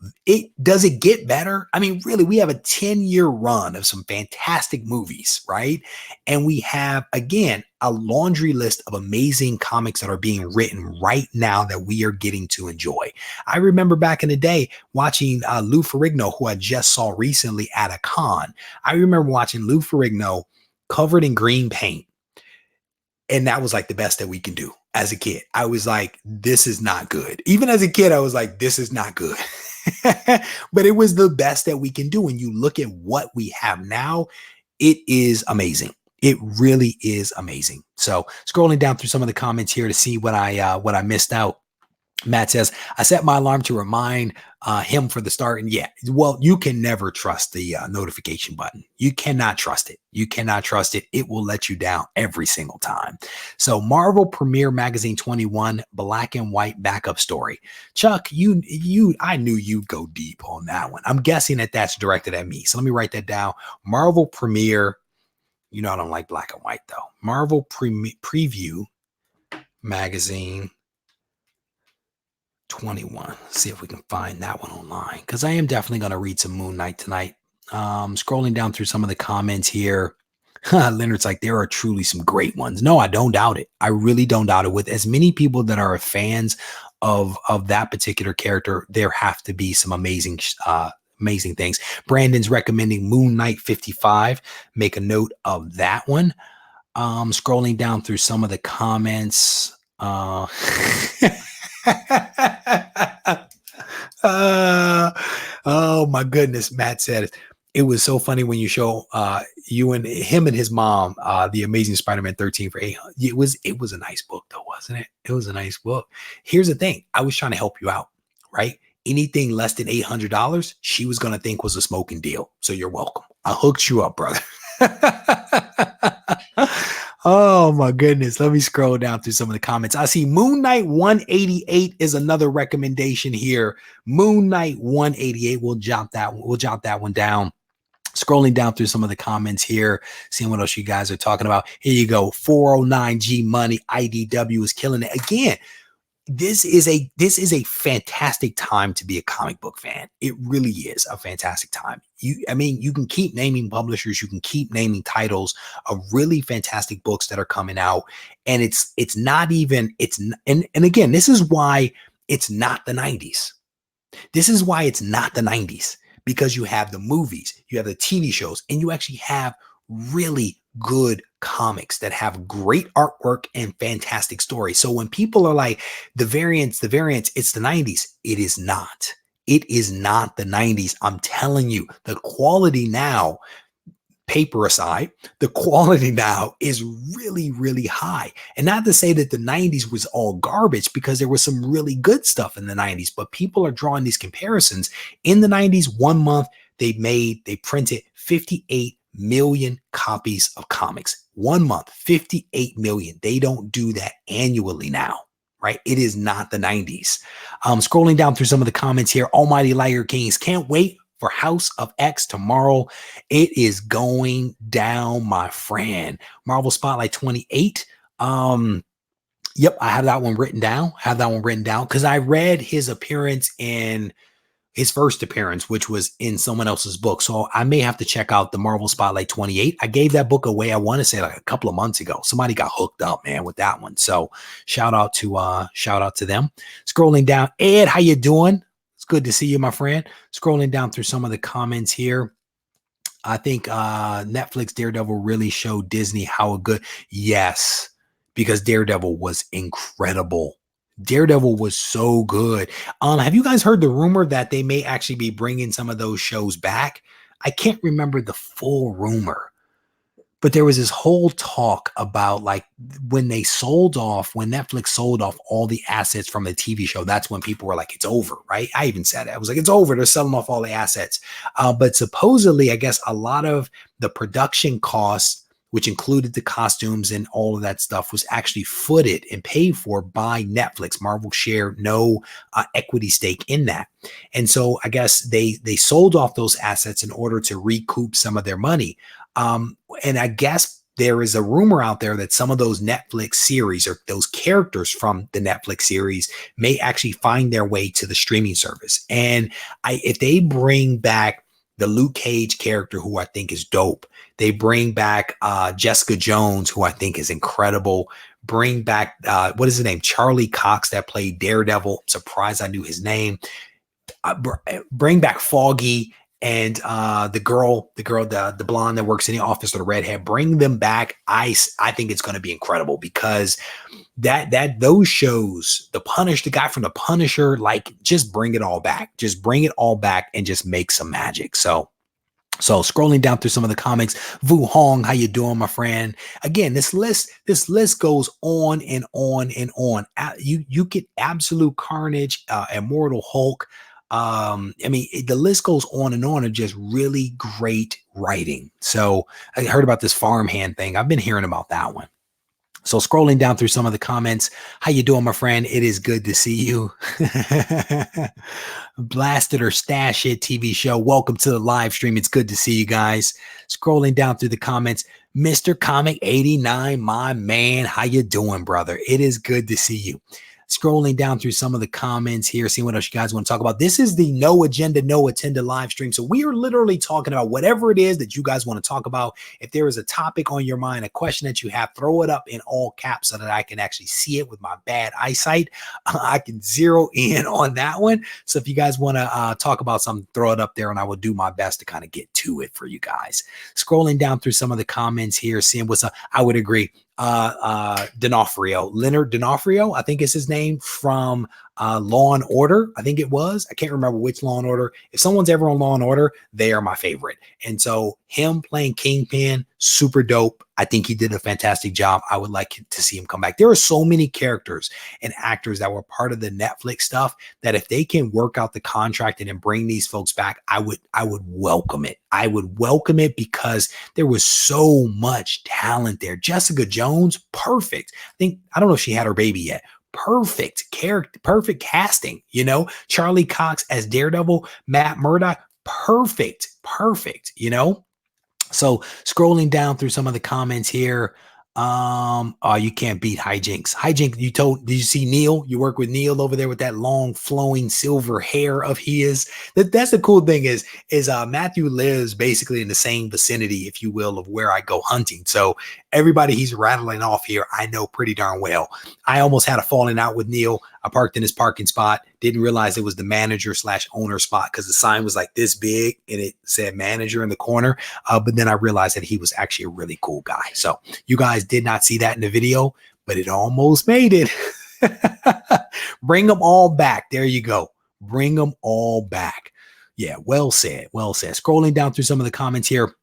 Does it get better? I mean, really, we have a 10-year run of some fantastic movies, right? And we have, again, a laundry list of amazing comics that are being written right now that we are getting to enjoy. I remember back in the day watching Lou Ferrigno, who I just saw recently at a con. I remember watching Lou Ferrigno covered in green paint. And that was like the best that we can do. As a kid, I was like, this is not good. Even as a kid, I was like, this is not good. But it was the best that we can do. When you look at what we have now, it is amazing. It really is amazing. So scrolling down through some of the comments here to see what I missed out. Matt says, I set my alarm to remind him for the start. And yeah, well, you can never trust the notification button. You cannot trust it. You cannot trust it. It will let you down every single time. So Marvel Premiere Magazine 21, black and white backup story. Chuck, I knew you'd go deep on that one. I'm guessing that that's directed at me. So let me write that down. Marvel Premiere. You know, I don't like black and white though. Marvel Preview Magazine 21. See if we can find that one online, because I am definitely going to read some Moon Knight tonight. Scrolling down through some of the comments here. Leonard's like, there are truly some great ones. No, I don't doubt it. I really don't doubt it. With as many people that are fans of that particular character, there have to be some amazing things. Brandon's recommending Moon Knight 55. Make a note of that one. Scrolling down through some of the comments. Oh my goodness, Matt said it was so funny when you show you and him and his mom the Amazing Spider-Man 13 for 800. It was a nice book though, wasn't it? It was a nice book. Here's the thing, I was trying to help you out, right? Anything less than $800 she was gonna think was a smoking deal, so you're welcome. I hooked you up, brother. Oh my goodness. Let me scroll down through some of the comments. I see Moon Knight 188 is another recommendation here. Moon Knight 188. We'll jot that one down. Scrolling down through some of the comments here, seeing what else you guys are talking about. Here you go. 409G Money. IDW is killing it. Again, this is a fantastic time to be a comic book fan. It really is a fantastic time. I mean, you can keep naming publishers, you can keep naming titles of really fantastic books that are coming out, and and again, this is why it's not the 90s. This is why it's not the 90s, because you have the movies, you have the TV shows, and you actually have really good comics that have great artwork and fantastic stories. So when people are like, the variants, it's the 90s, it is not. It is not the 90s. I'm telling you, the quality now, paper aside, the quality now is really, really high. And not to say that the 90s was all garbage, because there was some really good stuff in the 90s, but people are drawing these comparisons. In the 90s, 1 month, they printed 58 million copies of comics. 1 month, 58 million. They don't do that annually now, right? It is not the 90s. Scrolling down through some of the comments here. Almighty Liar Kings, can't wait for House of X tomorrow. It is going down, my friend. Marvel Spotlight 28. Yep, I have that one written down. Because I read his appearance in his first appearance, which was in someone else's book. So I may have to check out the Marvel Spotlight 28. I gave that book away, I want to say, like a couple of months ago. Somebody got hooked up, man, with that one. So shout out to them. Scrolling down, Ed, how you doing? It's good to see you, my friend. Scrolling down through some of the comments here. I think Netflix Daredevil really showed Disney how good. Yes, because Daredevil was incredible. Daredevil was so good. Have you guys heard the rumor that they may actually be bringing some of those shows back? I can't remember the full rumor, but there was this whole talk about, like, when Netflix sold off all the assets from the TV show, that's when people were like, it's over, right? I even said it. I was like, it's over. They're selling off all the assets. But supposedly, I guess a lot of the production costs, which included the costumes and all of that stuff, was actually footed and paid for by Netflix. Marvel shared no equity stake in that. And so I guess they sold off those assets in order to recoup some of their money. And I guess there is a rumor out there that some of those Netflix series, or those characters from the Netflix series, may actually find their way to the streaming service. And if they bring back the Luke Cage character, who I think is dope. They bring back Jessica Jones, who I think is incredible. Bring back, what is his name? Charlie Cox, that played Daredevil. I'm surprised I knew his name. Bring back Foggy and the blonde that works in the office, or the redhead. Bring them back. I think it's going to be incredible, because those shows, the guy from The Punisher, like, just bring it all back. Just bring it all back and just make some magic. So scrolling down through some of the comments, Vu Hong, how you doing, my friend? Again, this list goes on and on and on. You get Absolute Carnage, Immortal Hulk. The list goes on and on of just really great writing. So I heard about this farmhand thing. I've been hearing about that one. So scrolling down through some of the comments, how you doing, my friend? It is good to see you. Blast It or Stash It TV show. Welcome to the live stream. It's good to see you guys. Scrolling down through the comments, Mr. Comic 89, my man. How you doing, brother? It is good to see you. Scrolling down through some of the comments here, seeing what else you guys want to talk about. This is the No Agenda, No Attenda live stream. So we are literally talking about whatever it is that you guys want to talk about. If there is a topic on your mind, a question that you have, throw it up in all caps so that I can actually see it with my bad eyesight. I can zero in on that one. So if you guys want to talk about something, throw it up there, and I will do my best to kind of get to it for you guys. Scrolling down through some of the comments here, seeing what's up. I would agree. D'Onofrio, Leonard D'Onofrio, I think is his name, from Law and Order, I think it was. I can't remember which Law and Order. If someone's ever on Law and Order, they are my favorite. And so him playing Kingpin, super dope. I think he did a fantastic job. I would like to see him come back. There are so many characters and actors that were part of the Netflix stuff that if they can work out the contract and then bring these folks back, I would welcome it. I would welcome it because there was so much talent there. Jessica Jones, perfect. I don't know if she had her baby yet. Perfect character, perfect casting, you know. Charlie Cox as Daredevil, Matt Murdock, perfect, you know. So scrolling down through some of the comments here. Oh, you can't beat Hijinks. Hijinks, did you see Neil? You work with Neil over there with that long flowing silver hair of his. That's the cool thing is Matthew lives basically in the same vicinity, if you will, of where I go hunting. So everybody he's rattling off here, I know pretty darn well. I almost had a falling out with Neil. I parked in his parking spot, didn't realize it was the manager/owner spot because the sign was like this big and it said manager in the corner. But then I realized that he was actually a really cool guy. So you guys did not see that in the video, but it almost made it. Bring them all back. There you go. Bring them all back. Yeah, well said. Well said. Scrolling down through some of the comments here.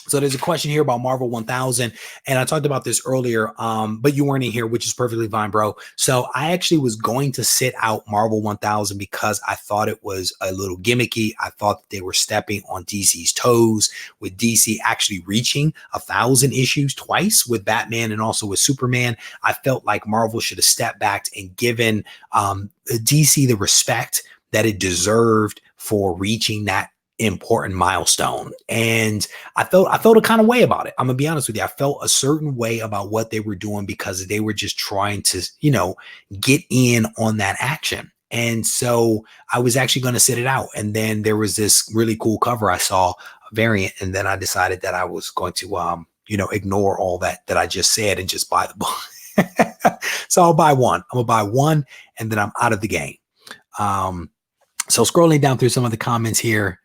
So there's a question here about Marvel 1000, and I talked about this earlier, but you weren't in here, which is perfectly fine, bro. So I actually was going to sit out Marvel 1000 because I thought it was a little gimmicky. I thought that they were stepping on DC's toes with DC actually reaching 1,000 issues twice with Batman and also with Superman. I felt like Marvel should have stepped back and given DC the respect that it deserved for reaching that important milestone. And I felt a kind of way about it. I'm gonna be honest with you. I felt a certain way about what they were doing because they were just trying to, you know, get in on that action. And so I was actually going to sit it out. And then there was this really cool cover I saw, a variant, and then I decided that I was going to you know, ignore all that I just said and just buy the book. So I'll buy one. I'm gonna buy one and then I'm out of the game. So scrolling down through some of the comments here.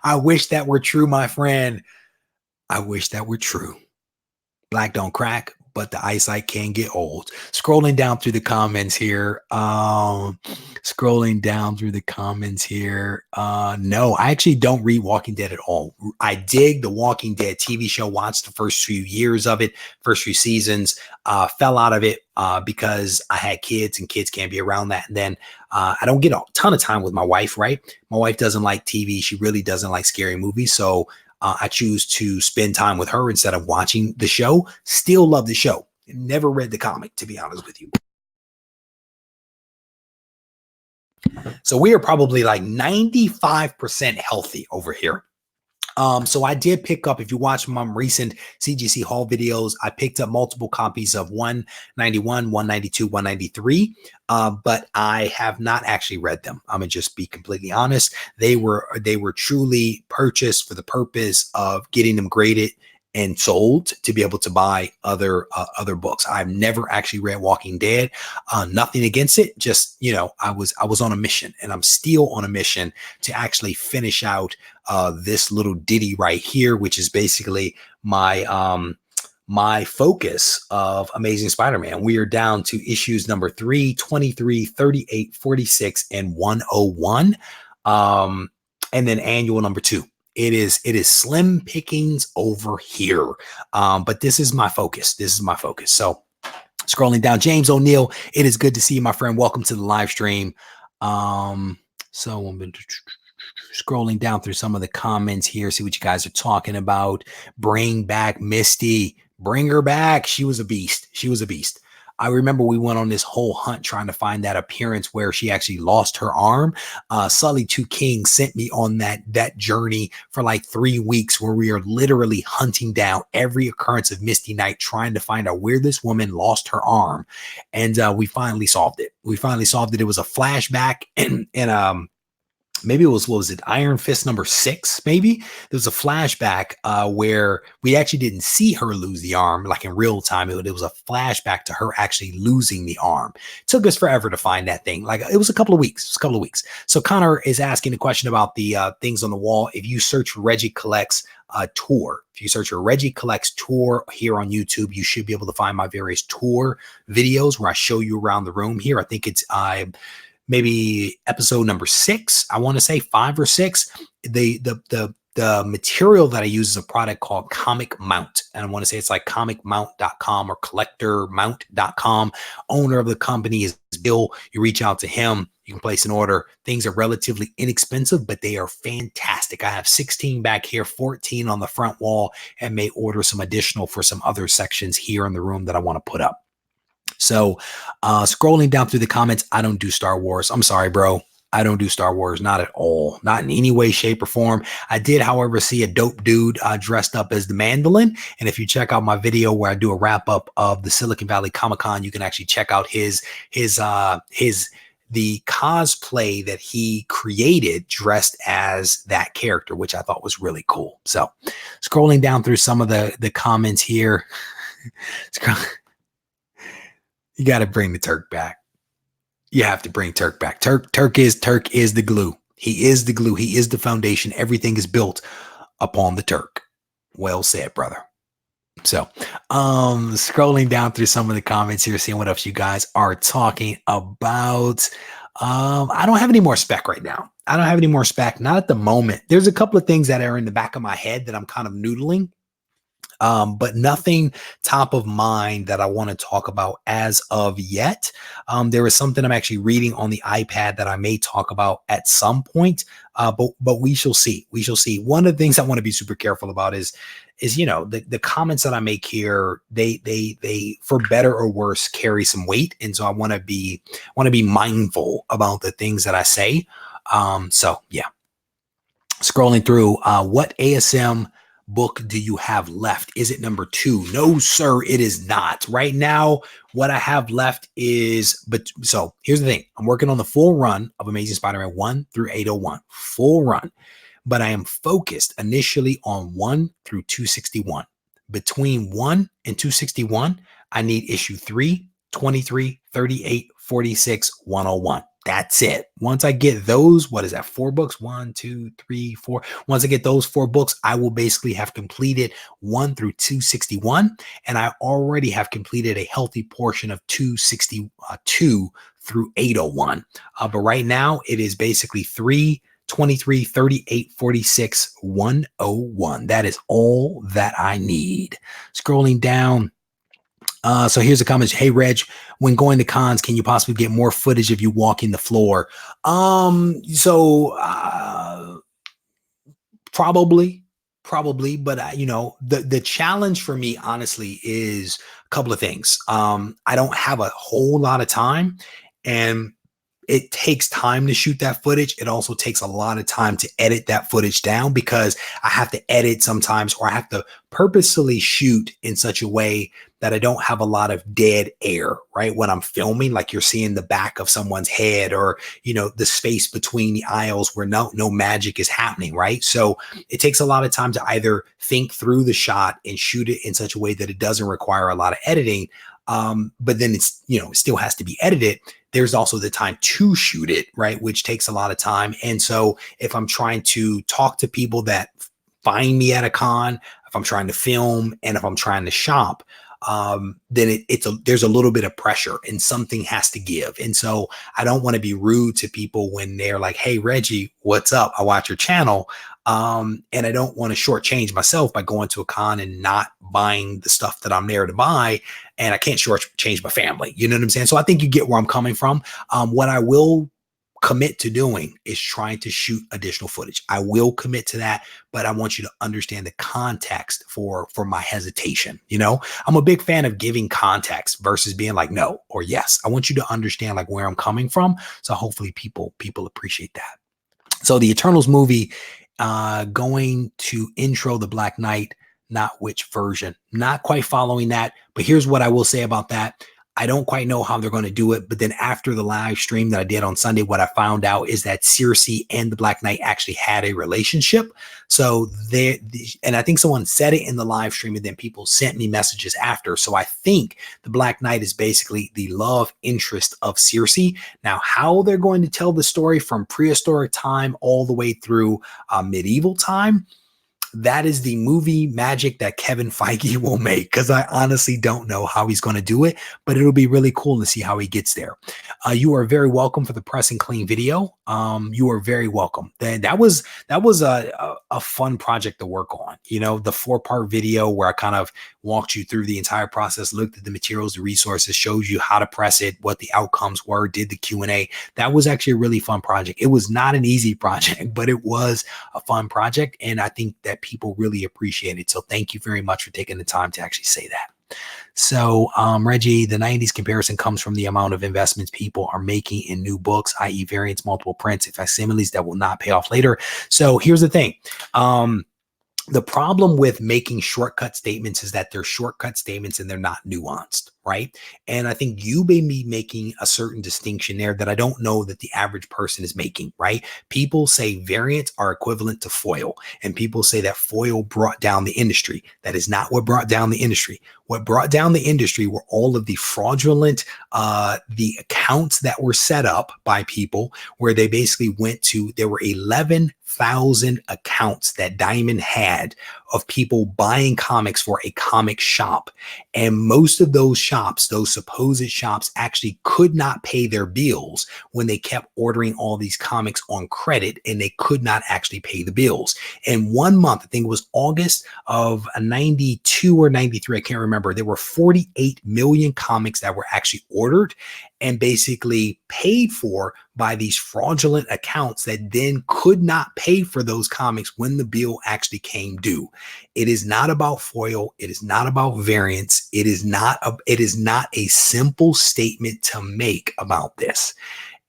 I wish that were true, my friend. I wish that were true. Black don't crack, but the eyesight can get old. Scrolling down through the comments here. No, I actually don't read Walking Dead at all. I dig the Walking Dead TV show, watched the first few years of it, first few seasons, fell out of it because I had kids and kids can't be around that. And then I don't get a ton of time with my wife, right? My wife doesn't like TV. She really doesn't like scary movies. So I choose to spend time with her instead of watching the show. Still love the show. Never read the comic, to be honest with you. So we are probably like 95% healthy over here. So I did pick up, if you watch my recent CGC haul videos, I picked up multiple copies of 191, 192, 193, but I have not actually read them. I'm gonna just be completely honest. They were truly purchased for the purpose of getting them graded and sold to be able to buy other books. I've never actually read Walking Dead. Nothing against it. Just, you know, I was on a mission, and I'm still on a mission to actually finish out this little ditty right here, which is basically my my focus of Amazing Spider-Man. We are down to issues number 3, 23, 38, 46, and 101. And then annual number 2. It is slim pickings over here. But this is my focus. So scrolling down, James O'Neill, it is good to see you, my friend. Welcome to the live stream. So I'm scrolling down through some of the comments here, see what you guys are talking about. Bring back Misty. Bring her back. She was a beast. I remember we went on this whole hunt trying to find that appearance where she actually lost her arm. Sully 2 King sent me on that journey for like 3 weeks where we are literally hunting down every occurrence of Misty Knight, trying to find out where this woman lost her arm. And we finally solved it. It was a flashback and maybe it was, what was it, Iron Fist number 6, maybe? There was a flashback where we actually didn't see her lose the arm like in real time. It was a flashback to her actually losing the arm. It took us forever to find that thing. Like, it was a couple of weeks. So Connor is asking a question about the things on the wall. If you search Reggie Collects tour, if you search for Reggie Collects tour here on YouTube, you should be able to find my various tour videos where I show you around the room here. I think it's maybe episode number 6, I want to say 5 or 6. The material that I use is a product called Comic Mount. And I want to say it's like comicmount.com or collectormount.com. Owner of the company is Bill. You reach out to him, you can place an order. Things are relatively inexpensive, but they are fantastic. I have 16 back here, 14 on the front wall, and may order some additional for some other sections here in the room that I want to put up. So scrolling down through the comments, I don't do Star Wars. I'm sorry, bro. I don't do Star Wars, not at all, not in any way, shape, or form. I did, however, see a dope dude dressed up as the Mandolin. And if you check out my video where I do a wrap up of the Silicon Valley Comic-Con, you can actually check out the cosplay that he created dressed as that character, which I thought was really cool. So scrolling down through some of the comments here. You got to bring the Turk back. You have to bring Turk back. Turk is the glue. He is the glue. He is the foundation. Everything is built upon the Turk. Well said, brother. So, scrolling down through some of the comments here, seeing what else you guys are talking about. I don't have any more spec right now. I don't have any more spec. Not at the moment. There's a couple of things that are in the back of my head that I'm kind of noodling. But nothing top of mind that I want to talk about as of yet. There is something I'm actually reading on the iPad that I may talk about at some point. But we shall see. We shall see. One of the things I want to be super careful about is the comments that I make here, they for better or worse carry some weight, and so I want to be mindful about the things that I say. So yeah. Scrolling through, what ASM book do you have left? Is it number 2? No, sir, it is not. Right now, what I have left is, so here's the thing. I'm working on the full run of Amazing Spider-Man 1 through 801. Full run. But I am focused initially on 1 through 261. Between 1 and 261, I need issue 3, 23, 38, 46, 101. That's it. Once I get those, what is that? 4 books? 1, 2, 3, 4. Once I get those 4 books, I will basically have completed 1 through 261. And I already have completed a healthy portion of 262 through 801. But right now it is basically 3, 23, 38, 46, 101. That is all that I need. Scrolling down. So here's a comment. Hey, Reg, when going to cons, can you possibly get more footage of you walking the floor? Probably, but the challenge for me, honestly, is a couple of things. I don't have a whole lot of time, and it takes time to shoot that footage. It also takes a lot of time to edit that footage down, because I have to edit sometimes, or I have to purposefully shoot in such a way that I don't have a lot of dead air, right? When I'm filming, like you're seeing the back of someone's head, or, the space between the aisles where no magic is happening, right? So it takes a lot of time to either think through the shot and shoot it in such a way that it doesn't require a lot of editing. But then it's, it still has to be edited. There's also the time to shoot it, right? Which takes a lot of time. And so if I'm trying to talk to people that find me at a con, if I'm trying to film, and if I'm trying to shop, then there's a little bit of pressure, and something has to give. And so I don't want to be rude to people when they're like, hey, Reggie, what's up? I watch your channel. And I don't want to shortchange myself by going to a con and not buying the stuff that I'm there to buy. And I can't shortchange my family. You know what I'm saying? So I think you get where I'm coming from. What I will commit to doing is trying to shoot additional footage. I will commit to that, but I want you to understand the context for my hesitation. I'm a big fan of giving context versus being like no or yes. I want you to understand like where I'm coming from. So hopefully people appreciate that. So the Eternals movie, going to intro the Black Knight, not which version, not quite following that. But here's what I will say about that. I don't quite know how they're going to do it. But then after the live stream that I did on Sunday, what I found out is that Circe and the Black Knight actually had a relationship. So and I think someone said it in the live stream, and then people sent me messages after. So I think the Black Knight is basically the love interest of Circe. Now, how they're going to tell the story from prehistoric time all the way through medieval time, that is the movie magic that Kevin Feige will make, because I honestly don't know how he's going to do it, but it'll be really cool to see how he gets there. You are very welcome for the press and clean video. You are very welcome. That was a fun project to work on. You know, the 4-part video where I kind of walked you through the entire process, looked at the materials, the resources, showed you how to press it, what the outcomes were, did the Q&A. That was actually a really fun project. It was not an easy project, but it was a fun project, and I think that people really appreciate it. So thank you very much for taking the time to actually say that. So, Reggie, the 90s comparison comes from the amount of investments people are making in new books, i.e. variants, multiple prints, and facsimiles that will not pay off later. So here's the thing. The problem with making shortcut statements is that they're shortcut statements and they're not nuanced, right? And I think you may be making a certain distinction there that I don't know that the average person is making, right? People say variants are equivalent to foil, and people say that foil brought down the industry. That is not what brought down the industry. What brought down the industry were all of the fraudulent, the accounts that were set up by people where they basically went to, there were 11,000 accounts that Diamond had of people buying comics for a comic shop. And most of those shops, those supposed shops, actually could not pay their bills when they kept ordering all these comics on credit, and they could not actually pay the bills. In 1 month, I think it was August of 92 or 93, I can't remember, there were 48 million comics that were actually ordered and basically paid for by these fraudulent accounts that then could not pay for those comics when the bill actually came due. It is not about foil. It is not about variants. It is not a simple statement to make about this.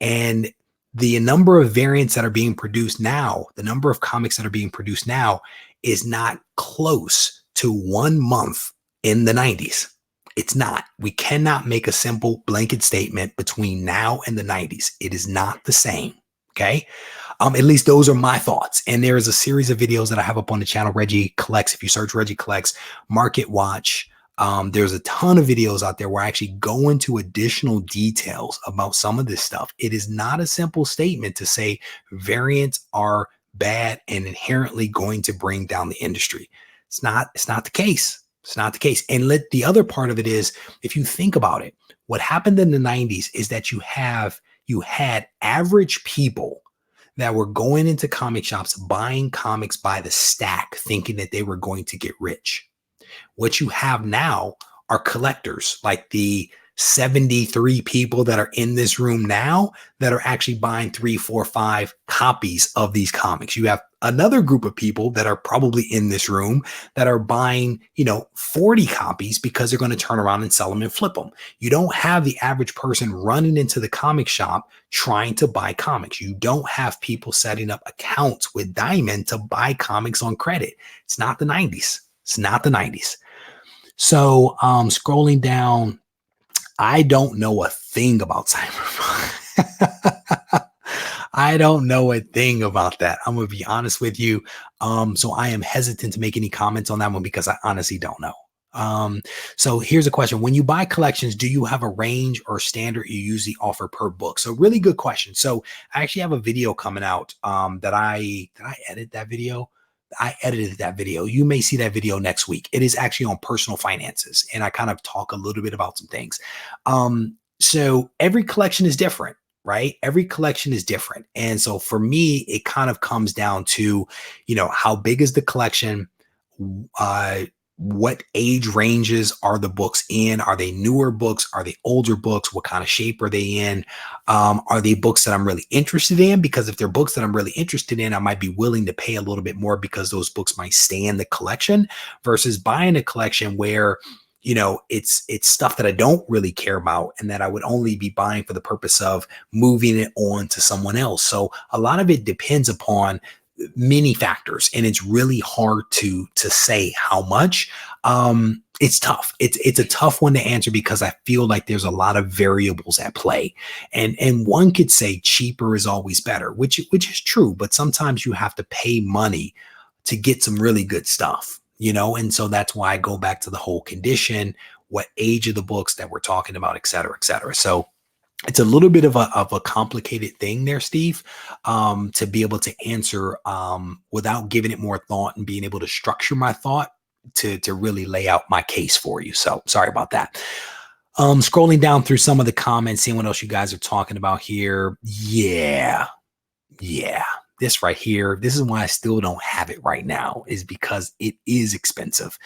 And the number of variants that are being produced now, the number of comics that are being produced now is not close to 1 month in the 90s. It's not. We cannot make a simple blanket statement between now and the 90s. It is not the same. Okay. At least those are my thoughts. And there is a series of videos that I have up on the channel, Regie Collects. If you search Regie Collects, Market Watch, there's a ton of videos out there where I actually go into additional details about some of this stuff. It is not a simple statement to say variants are bad and inherently going to bring down the industry. It's not the case. It's not the case. And the other part of it is, if you think about it, what happened in the 90s is that you had average people that were going into comic shops, buying comics by the stack, thinking that they were going to get rich. What you have now are collectors, like the 73 people that are in this room now that are actually buying 3, 4, 5 copies of these comics. You have another group of people that are probably in this room that are buying, 40 copies because they're going to turn around and sell them and flip them. You don't have the average person running into the comic shop trying to buy comics. You don't have people setting up accounts with Diamond to buy comics on credit. It's not the 90s. It's not the 90s. So scrolling down, I don't know a thing about cyberpunk. I don't know a thing about that. I'm going to be honest with you. So I am hesitant to make any comments on that one because I honestly don't know. So here's a question. When you buy collections, do you have a range or standard you usually offer per book? So really good question. So I actually have a video coming out did I edit that video? I edited that video. You may see that video next week. It is actually on personal finances, and I kind of talk a little bit about some things. So every collection is different, right? Every collection is different. And so for me, it kind of comes down to, how big is the collection? What age ranges are the books in? Are they newer books? Are they older books? What kind of shape are they in? Are they books that I'm really interested in? Because if they're books that I'm really interested in, I might be willing to pay a little bit more because those books might stay in the collection, versus buying a collection where, it's stuff that I don't really care about and that I would only be buying for the purpose of moving it on to someone else. So a lot of it depends upon many factors, and it's really hard to say how much. It's tough. It's a tough one to answer because I feel like there's a lot of variables at play, and one could say cheaper is always better, which is true, but sometimes you have to pay money to get some really good stuff, and so that's why I go back to the whole condition, what age of the books that we're talking about, et cetera, et cetera. So it's a little bit of a complicated thing there, Steve, to be able to answer without giving it more thought and being able to structure my thought to really lay out my case for you. So sorry about that. Scrolling down through some of the comments, seeing what else you guys are talking about here. Yeah. This right here, this is why I still don't have it right now, is because it is expensive.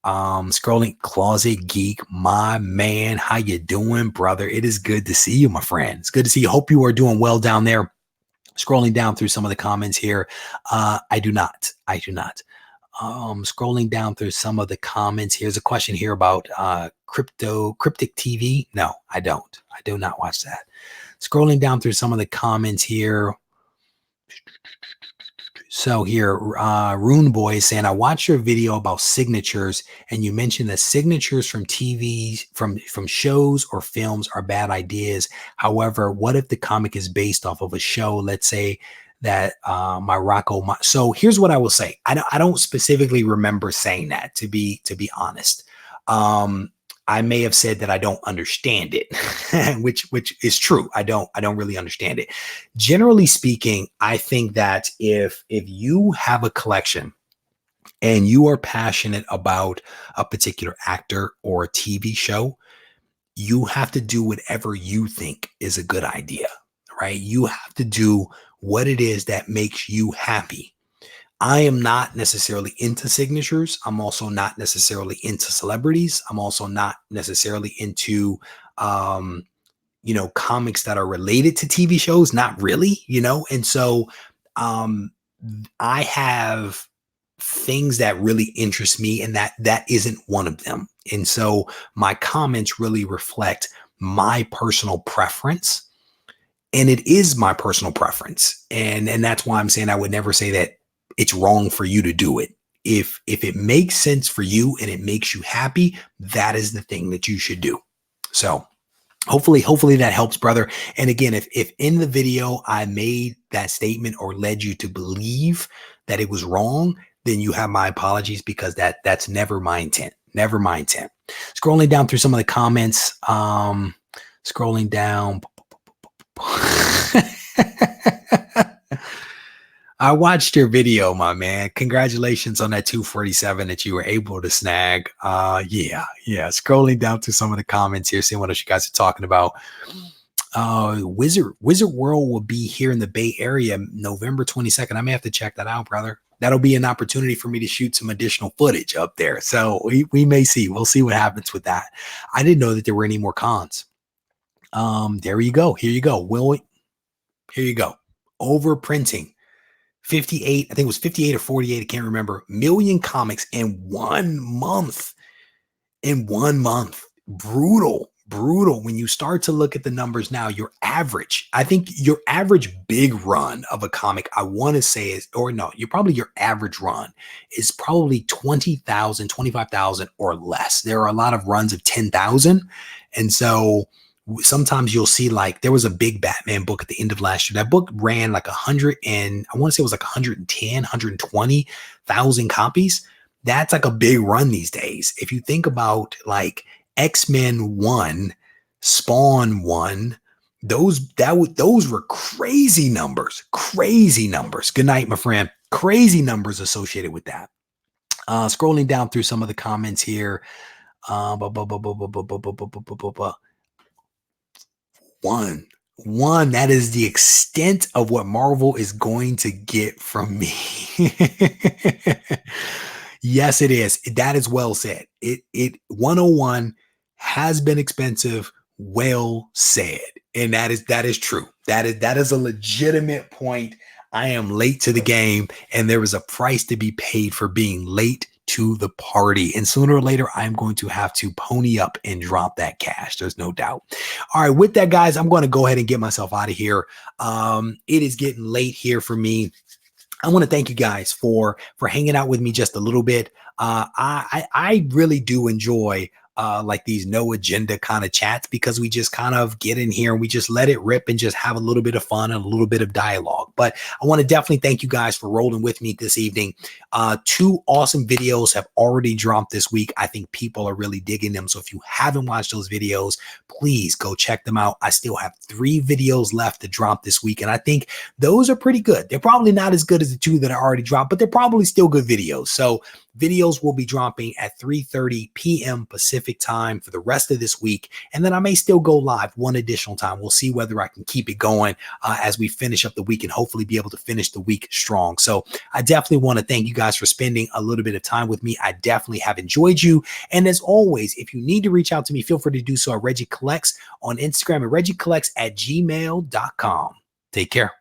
Scrolling, Closet Geek, my man, how you doing, brother? It is good to see you, my friend. It's good to see you. Hope you are doing well down there. Scrolling down through some of the comments here. I do not. Scrolling down through some of the comments. Here's a question here about Cryptic TV. No, I don't. I do not watch that. Scrolling down through some of the comments here. So here, Rune Boy is saying, I watched your video about signatures, and you mentioned that signatures from TVs, from shows or films are bad ideas. However, what if the comic is based off of a show? Let's say that so here's what I will say. I don't specifically remember saying that, to be honest. I may have said that I don't understand it, which is true. I don't really understand it. Generally speaking, I think that if you have a collection and you are passionate about a particular actor or a TV show, you have to do whatever you think is a good idea, right? You have to do what it is that makes you happy. I am not necessarily into signatures. I'm also not necessarily into celebrities. I'm also not necessarily into, comics that are related to TV shows. Not really, And so I have things that really interest me, and that isn't one of them. And so my comments really reflect my personal preference. And it is my personal preference. And that's why I'm saying I would never say that it's wrong for you to do it. If it makes sense for you and it makes you happy, that is the thing that you should do. So hopefully that helps, brother. And again, if in the video I made that statement or led you to believe that it was wrong, then you have my apologies, because that's never my intent. Never my intent. Scrolling down through some of the comments, scrolling down. I watched your video, my man. Congratulations on that 247 that you were able to snag. Yeah. Scrolling down through some of the comments here, seeing what else you guys are talking about. Wizard World will be here in the Bay Area November 22nd. I may have to check that out, brother. That'll be an opportunity for me to shoot some additional footage up there. So we may see. We'll see what happens with that. I didn't know that there were any more cons. There you go. Here you go. Here you go. Overprinting. 58, I think it was 58 or 48, I can't remember, million comics in 1 month. Brutal. When you start to look at the numbers now, your average big run of a comic, I want to say your average run is probably 20,000, 25,000 or less. There are a lot of runs of 10,000. And so sometimes you'll see, like, there was a big Batman book at the end of last year. That book ran like 120,000 copies. That's like a big run these days. If you think about like X-Men 1, Spawn 1, those were crazy numbers. Good night, my friend. Crazy numbers associated with that. Scrolling down through some of the comments here. One, that is the extent of what Marvel is going to get from me. Yes, it is. That is well said. It 101 has been expensive. Well said. And that is true. That is a legitimate point. I am late to the game, and there is a price to be paid for being late to the party. And sooner or later, I'm going to have to pony up and drop that cash. There's no doubt. All right, with that, guys, I'm going to go ahead and get myself out of here. It is getting late here for me. I want to thank you guys for hanging out with me just a little bit. I really do enjoy like these no agenda kind of chats, because we just kind of get in here and we just let it rip and just have a little bit of fun and a little bit of dialogue. But I want to definitely thank you guys for rolling with me this evening. 2 awesome videos have already dropped this week. I think people are really digging them. So if you haven't watched those videos, please go check them out. I still have 3 videos left to drop this week, and I think those are pretty good. They're probably not as good as the 2 that I already dropped, but they're probably still good videos. So videos will be dropping at 3:30 p.m. Pacific time for the rest of this week. And then I may still go live one additional time. We'll see whether I can keep it going as we finish up the week, and hopefully be able to finish the week strong. So I definitely want to thank you guys for spending a little bit of time with me. I definitely have enjoyed you. And as always, if you need to reach out to me, feel free to do so at Regie Collects on Instagram, and RegieCollects@gmail.com. Take care.